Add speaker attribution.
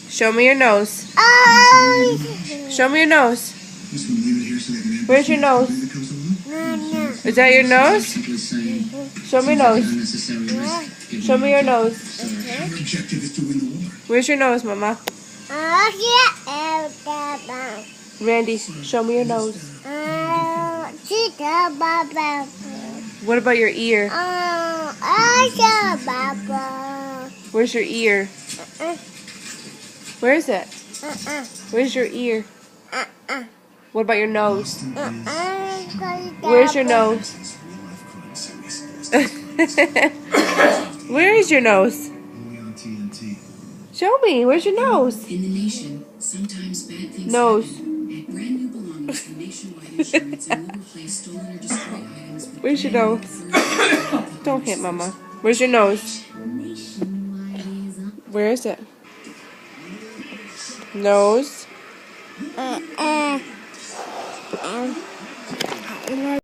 Speaker 1: Show me your nose. Show me your nose. Where's your nose? Is that your nose? Show me your nose. Show me your nose. Where's your nose, Mama? Randy, show me your nose. What about your ear? Where's your ear? Where is it? Where's your ear? What about your nose? Where's your nose? Where is your nose? Show me. Where's your nose?
Speaker 2: In the nation, sometimes bad things
Speaker 1: Nose.
Speaker 2: happen. At brand new belongings from Nationwide Insurance, and we replace stolen or destroyed items with
Speaker 1: Where's your
Speaker 2: brand
Speaker 1: nose?
Speaker 2: new
Speaker 1: Don't hit Mama. Where's your nose? Where is it? Nose.